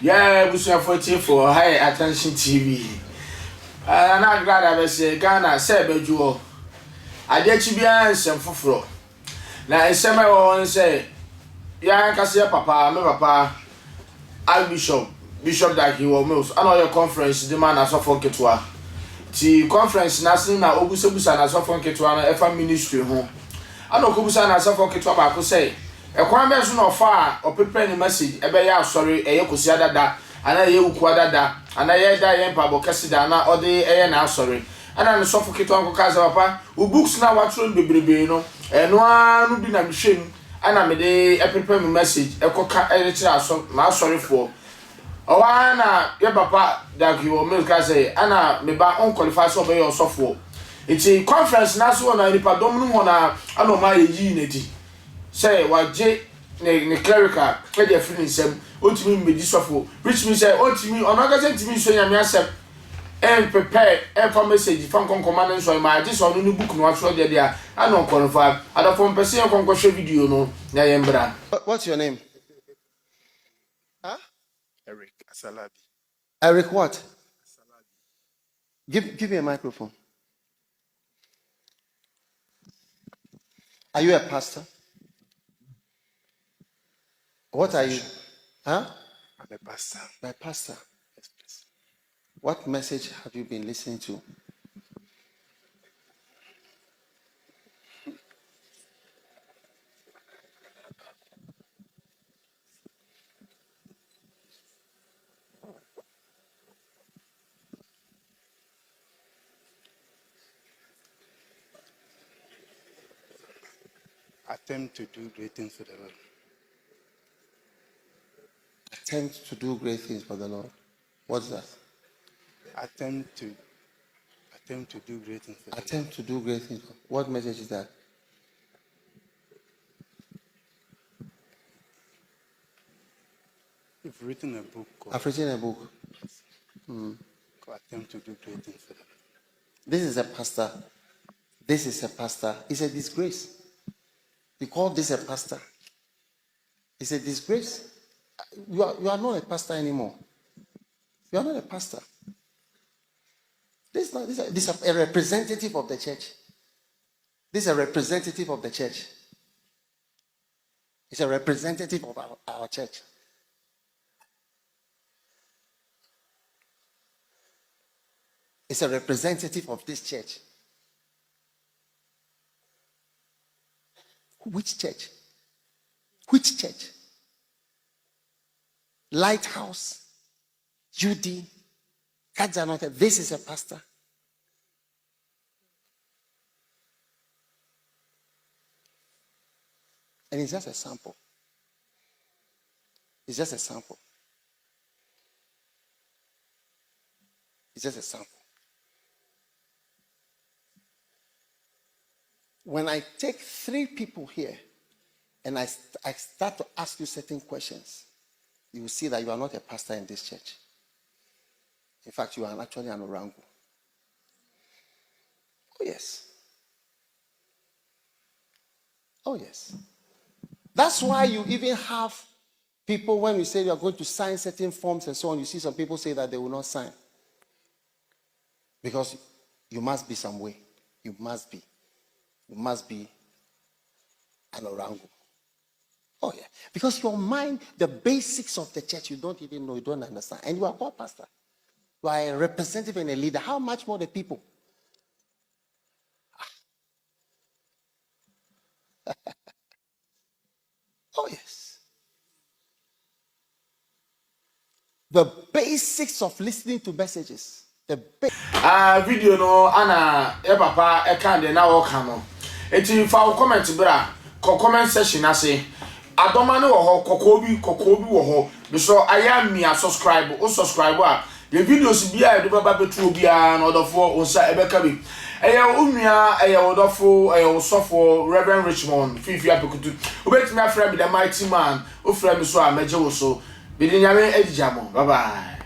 Yeah, we should for high attention TV. And I'm glad I was Ghana, Sabajuo. I did to be answered for fro. Now, in summer, I say, yeah, I can see Papa, no Papa, Bishop Dag Heward-Mills. I know your conference, the man as of Ketwa. The conference, National Obusabusa, as of Ketwa, F ministry home. I know Kubusan as of Ketwa, I could say. A conversation of far or preparing a message, a bear sorry, a yokusiada da, and a yokuada da, and a yada yampa casidana or the air now sorry. And I'm suffocate Uncle Casapa, who books now what should be bribino, and one would be a machine, and I'm a day a preparing message, a coca editor, so my sorry for. Oh, Anna, your papa, Dag Heward-Mills, say, Anna, me ba unqualified so by your software. It's a conference, Nasu, and I don't know, I don't my unity. Say what J ne clerical play their feelings them ultimately be disofo which means say ultimately on magazine to me so yam yasem and prepare a message from command so my this on new book no actually there I don't qualify other from person kon show video no na yembra. What's your name? Huh? Eric Asalabi. Eric what? Asalabi. Give me a microphone. Are you a pastor? What are you? Huh? I'm a pastor. My pastor. Yes, please. What message have you been listening to? Attempt to do great things for the Lord. Attempt to do great things for the Lord. What's that? Attempt to do great things for the Lord. Attempt to do great things. What message is that? You've written a book called, I've written a book. called Attempt to do great things for the Lord. This is a pastor. This is a pastor. It's a disgrace. You call this a pastor. It's a disgrace. You are not a pastor anymore. You are not a pastor. This is a representative of the church. This is a representative of the church. It's a representative of our church. It's a representative of this church. Which church? Which church? Lighthouse, UD, Kadzanote. This is a pastor. And it's just a sample. It's just a sample. It's just a sample. When I take 3 people here and I start to ask you certain questions, you will see that you are not a pastor in this church. In fact, you are actually an orango. Oh, yes. Oh, yes. That's why you even have people, when we say you are going to sign certain forms and so on, you see some people say that they will not sign. Because you must be some way. You must be. You must be an orango. Oh, yeah. Because your mind, the basics of the church, you don't even know, you don't understand. And you are called pastor. You are a representative and a leader. How much more the people? Oh, yes. The basics of listening to messages. Video no, Anna, papa, I can't now come. It's in for comment, bra, comment session, I say. I don't know Kokobi wo so I am me a subscriber or subscriber. The videos be a do baba betu be an order for on sa ebeka bi. Eya unua eya order for eya so for Reverend Richmond Fifi Apokutu. Obetimi afra be the mighty man. O fra me so a meje wo so. Be nyame ejijamo. Bye bye.